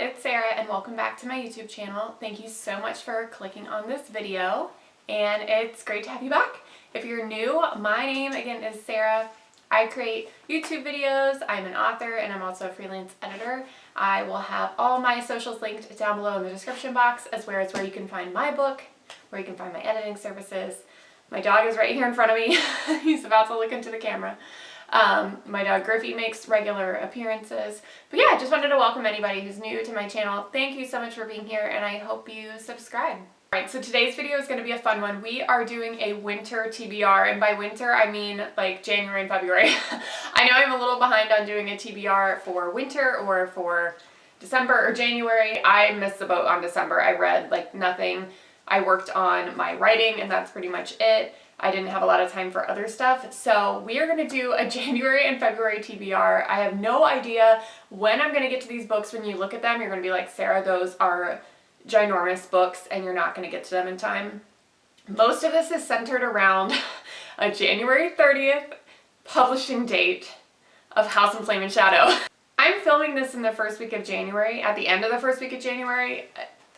it's Sarah and welcome back to my YouTube channel. Thank you so much for clicking on this video and it's great to have you back. If you're new, my name again is Sarah. I create YouTube videos, I'm an author, and I'm also a freelance editor. I will have all my socials linked down below in the description box, as well as where you can find my book, where you can find my editing services. My dog is right here in front of me. He's about to look into the camera. My dog Griffey makes regular appearances. But yeah, I just wanted to welcome anybody who's new to my channel. Thank you so much for being here and I hope you subscribe. Alright, so today's video is going to be a fun one. We are doing a winter TBR, and by winter I mean like January and February. I know I'm a little behind on doing a TBR for winter or for December or January. I missed the boat on December. I read like nothing. I worked on my writing and that's pretty much it. I didn't have a lot of time for other stuff. So we are going to do a January and February TBR. I have no idea when I'm going to get to these books. When you look at them, you're going to be like, Sarah, those are ginormous books and you're not going to get to them in time. Most of this is centered around a January 30th publishing date of House of Flame and Shadow. I'm filming this in the first week of January. At the end of the first week of January,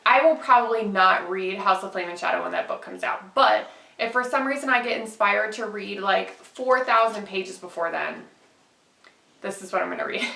I will probably not read House of Flame and Shadow when that book comes out. But if for some reason I get inspired to read like 4,000 pages before then, this is what I'm going to read.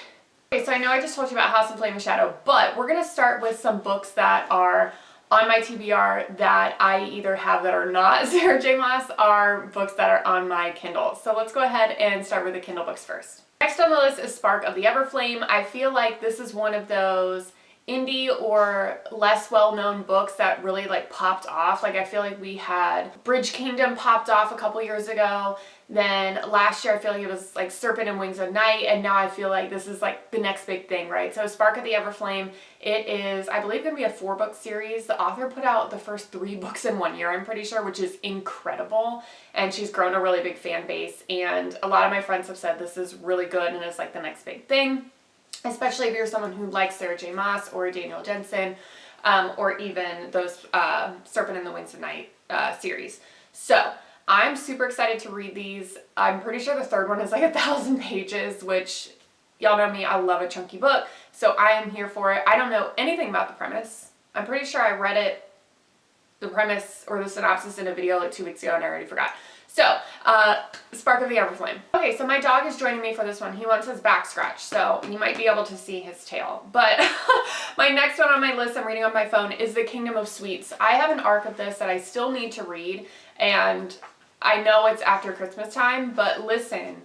Okay, so I know I just told you about House of Flame and Shadow, but we're going to start with some books that are on my TBR that I either have that are not Sarah J. Maas, are books that are on my Kindle. So let's go ahead and start with the Kindle books first. Next on the list is Spark of the Everflame. I feel like this is one of those indie or less well-known books that really like popped off. Like I feel like we had Bridge Kingdom popped off a couple years ago. Then last year I feel like it was like Serpent and Wings of Night, and now I feel like this is like the next big thing, right? So Spark of the Everflame, it is, I believe, going to be a 4-book series. The author put out the first 3 books in 1 year, I'm pretty sure, which is incredible. And she's grown a really big fan base, and a lot of my friends have said this is really good and is like the next big thing. Especially if you're someone who likes Sarah J. Maas or Daniel Jensen, or even those Serpent and the Wings of Night series. So I'm super excited to read these. I'm pretty sure the third one is like 1,000 pages, which y'all know me, I love a chunky book. So I am here for it. I don't know anything about the premise. I'm pretty sure I read it, the premise or the synopsis in a video like 2 weeks ago and I already forgot. So, Spark of the Everflame. Okay, so my dog is joining me for this one. He wants his back scratched, so you might be able to see his tail. But my next one on my list I'm reading on my phone is The Kingdom of Sweets. I have an arc of this that I still need to read, and I know it's after Christmas time, but listen,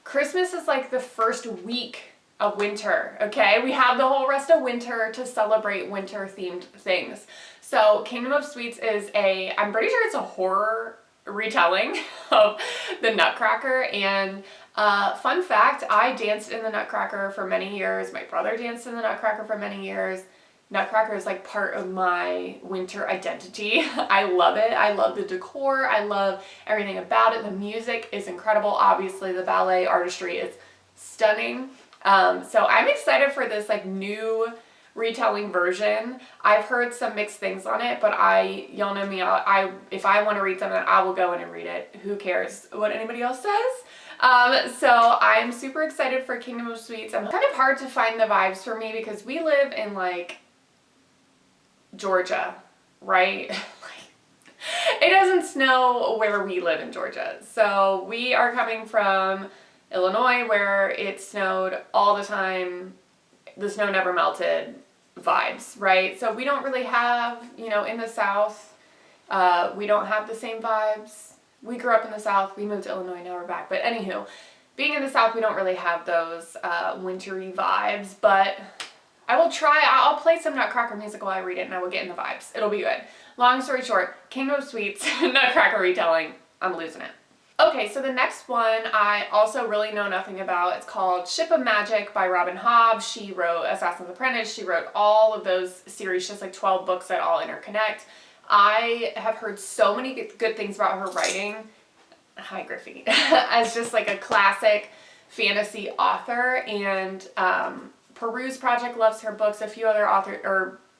Christmas is like the first week of winter, okay? We have the whole rest of winter to celebrate winter-themed things. So, Kingdom of Sweets is I'm pretty sure it's a horror retelling of the Nutcracker, and fun fact, I danced in the Nutcracker for many years. My brother danced in the Nutcracker for many years. Nutcracker is like part of my winter identity. I love it. I love the decor. I love everything about it. The music is incredible. Obviously the ballet artistry is stunning. So I'm excited for this like new retelling version. I've heard some mixed things on it, but y'all know me, if I want to read something, I will go in and read it. Who cares what anybody else says? So I'm super excited for Kingdom of Sweets. I'm kind of hard to find the vibes for me because we live in like Georgia, right? It doesn't snow where we live in Georgia. So we are coming from Illinois where it snowed all the time. The snow never melted vibes, right? So we don't really have, in the South, we don't have the same vibes. We grew up in the South, we moved to Illinois, now we're back. But anywho, being in the South, we don't really have those wintry vibes, but I will try. I'll play some Nutcracker music while I read it and I will get in the vibes. It'll be good. Long story short, Kingdom of Sweets, Nutcracker retelling, I'm losing it. Okay, so the next one I also really know nothing about. It's called Ship of Magic by Robin Hobb. She wrote Assassin's Apprentice. She wrote all of those series, just like 12 books that all interconnect. I have heard so many good things about her writing. Hi, Griffey. As just like a classic fantasy author, and Peruse Project loves her books. A few other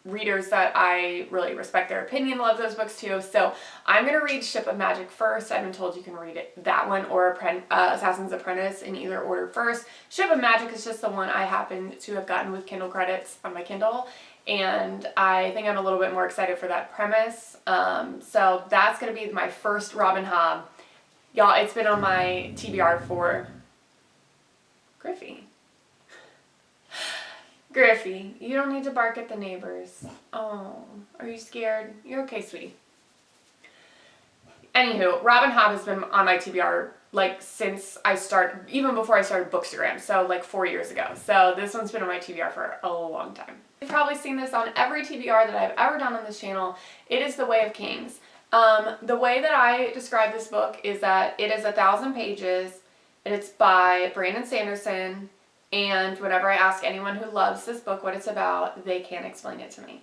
readers that I really respect their opinion love those books too. So I'm going to read Ship of Magic first. I've been told you can read that one or Assassin's Apprentice in either order first. Ship of Magic is just the one I happen to have gotten with Kindle credits on my Kindle. And I think I'm a little bit more excited for that premise. So that's going to be my first Robin Hobb. Y'all, it's been on my TBR for Griffey. Griffey, you don't need to bark at the neighbors. Oh, are you scared? You're okay, sweetie. Anywho, Robin Hobb has been on my TBR like since I started, even before I started Bookstagram, so like 4 years ago. So this one's been on my TBR for a long time. You've probably seen this on every TBR that I've ever done on this channel. It is The Way of Kings. The way that I describe this book is that it is 1,000 pages. It's by Brandon Sanderson. And whenever I ask anyone who loves this book what it's about, they can't explain it to me.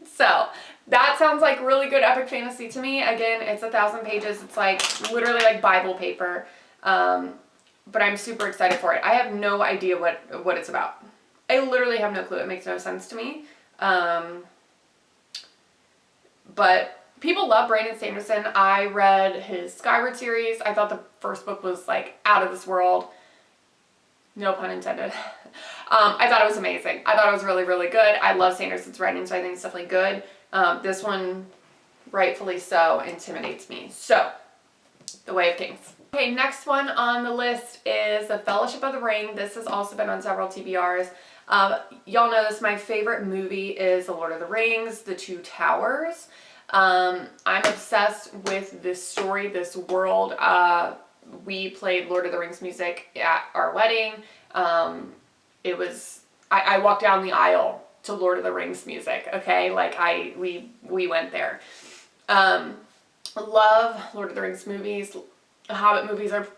So that sounds like really good epic fantasy to me. Again, it's 1,000 pages. It's like literally like Bible paper. But I'm super excited for it. I have no idea what it's about. I literally have no clue. It makes no sense to me. But people love Brandon Sanderson. I read his Skyward series. I thought the first book was like out of this world. No pun intended. I thought it was amazing. I thought it was really, really good. I love Sanderson's writing, so I think it's definitely good. This one, rightfully so, intimidates me. So, The Way of Kings. Okay, next one on the list is The Fellowship of the Ring. This has also been on several TBRs. Y'all know this, my favorite movie is The Lord of the Rings, The Two Towers. I'm obsessed with this story, this world. We played Lord of the Rings music at our wedding. It was, I walked down the aisle to Lord of the Rings music, okay? Like we went there. Love Lord of the Rings movies. The Hobbit movies are,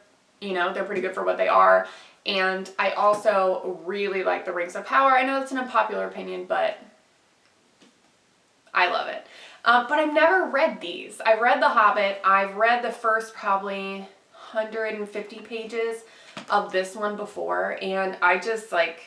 you know, they're pretty good for what they are. And I also really like The Rings of Power. I know that's an unpopular opinion, but I love it. But I've never read these. I've read The Hobbit. I've read the first probably 150 pages of this one before, and I just like,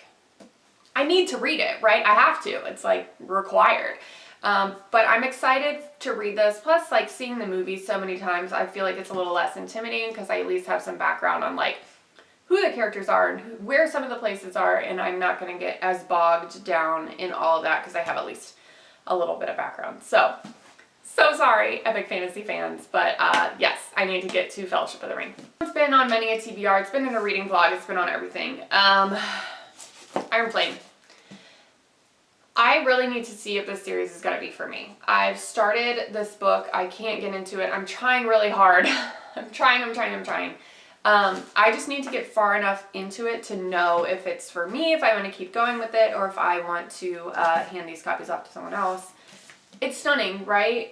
I need to read it, right? I have to. It's like required. But I'm excited to read this. Plus, like seeing the movie so many times, I feel like it's a little less intimidating because I at least have some background on like who the characters are and where some of the places are, and I'm not going to get as bogged down in all of that because I have at least a little bit of background. So sorry, epic fantasy fans, but yes, I need to get to Fellowship of the Ring. It's been on many a TBR, it's been in a reading vlog, it's been on everything. Iron Flame. I really need to see if this series is going to be for me. I've started this book, I can't get into it, I'm trying really hard. I'm trying. I just need to get far enough into it to know if it's for me, if I want to keep going with it, or if I want to hand these copies off to someone else. It's stunning, right?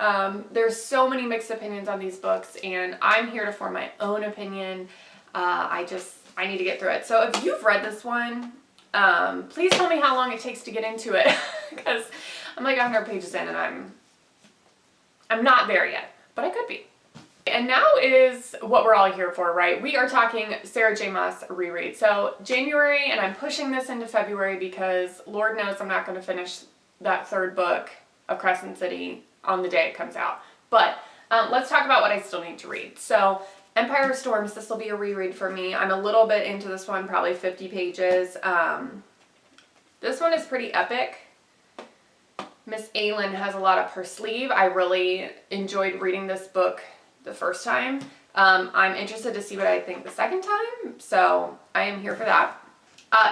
There's so many mixed opinions on these books, and I'm here to form my own opinion. I need to get through it. So if you've read this one, please tell me how long it takes to get into it, because I'm like 100 pages in and I'm not there yet, but I could be. And now is what we're all here for, right? We are talking Sarah J. Maas reread. So January, and I'm pushing this into February because Lord knows I'm not going to finish that third book of Crescent City on the day it comes out. But let's talk about what I still need to read. So Empire of Storms, this will be a reread for me. I'm a little bit into this one, probably 50 pages. This one is pretty epic. Miss Aylin has a lot up her sleeve. I really enjoyed reading this book the first time. I'm interested to see what I think the second time, so I am here for that.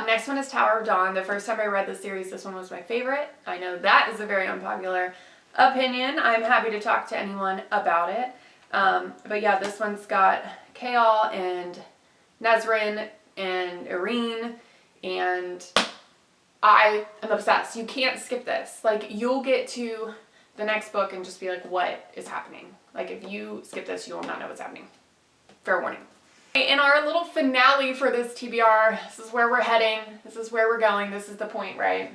Next one is Tower of Dawn. The first time I read the series, this one was my favorite. I know that is a very unpopular opinion. I'm happy to talk to anyone about it. But yeah, this one's got Chaol and Nezrin and Irene, and I am obsessed. You can't skip this. Like, you'll get to the next book and just be like, what is happening? Like, if you skip this, you will not know what's happening. Fair warning. In our little finale for this TBR, this is where we're heading, this is where we're going, this is the point, right?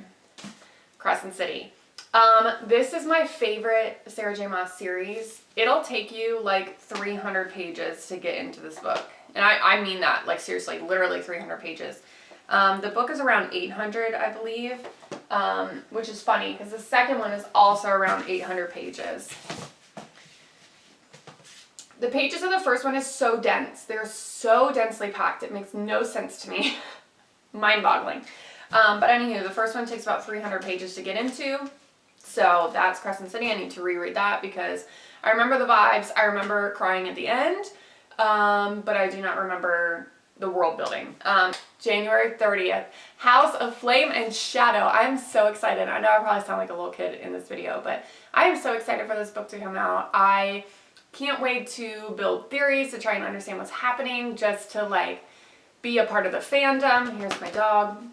Crescent City. This is my favorite Sarah J. Maas series. It'll take you like 300 pages to get into this book. And I mean that, like seriously, literally 300 pages. The book is around 800, I believe. which is funny because the second one is also around 800 pages. The pages of the first one is so dense. They're so densely packed. It makes no sense to me. Mind-boggling. But anywho, the first one takes about 300 pages to get into. So that's Crescent City. I need to reread that because I remember the vibes. I remember crying at the end. But I do not remember the world building. January 30th, House of Flame and Shadow. I'm so excited. I know I probably sound like a little kid in this video, but I am so excited for this book to come out. I can't wait to build theories, to try and understand what's happening, just to like be a part of the fandom. Here's my dog.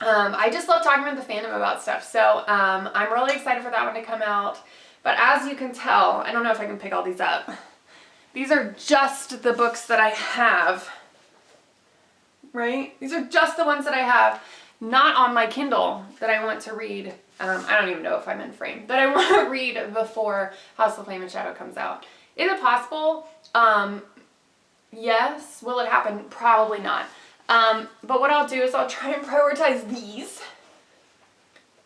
I just love talking about the fandom about stuff. So I'm really excited for that one to come out. But as you can tell, I don't know if I can pick all these up. These are just the books that I have, right? These are just the ones that I have, not on my Kindle, that I want to read. I don't even know if I'm in frame, that I want to read before House of Flame and Shadow comes out. Is it possible? Yes. Will it happen? Probably not. But what I'll do is I'll try and prioritize these.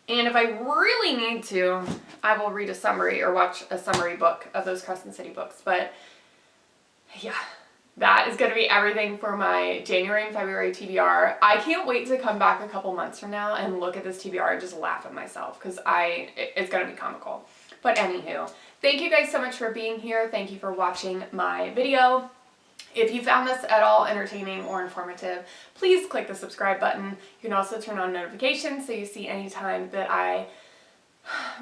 And if I really need to, I will read a summary or watch a summary book of those Crescent City books. But yeah, that is going to be everything for my January and February TBR. I can't wait to come back a couple months from now and look at this TBR and just laugh at myself because it's going to be comical. But anywho, thank you guys so much for being here. Thank you for watching my video. If you found this at all entertaining or informative, please click the subscribe button. You can also turn on notifications so you see anytime that I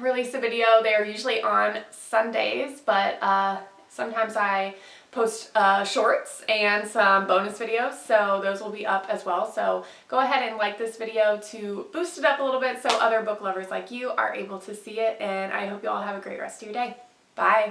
release a video. They're usually on Sundays, but sometimes I post shorts and some bonus videos, so those will be up as well. So go ahead and like this video to boost it up a little bit so other book lovers like you are able to see it, and I hope you all have a great rest of your day. Bye!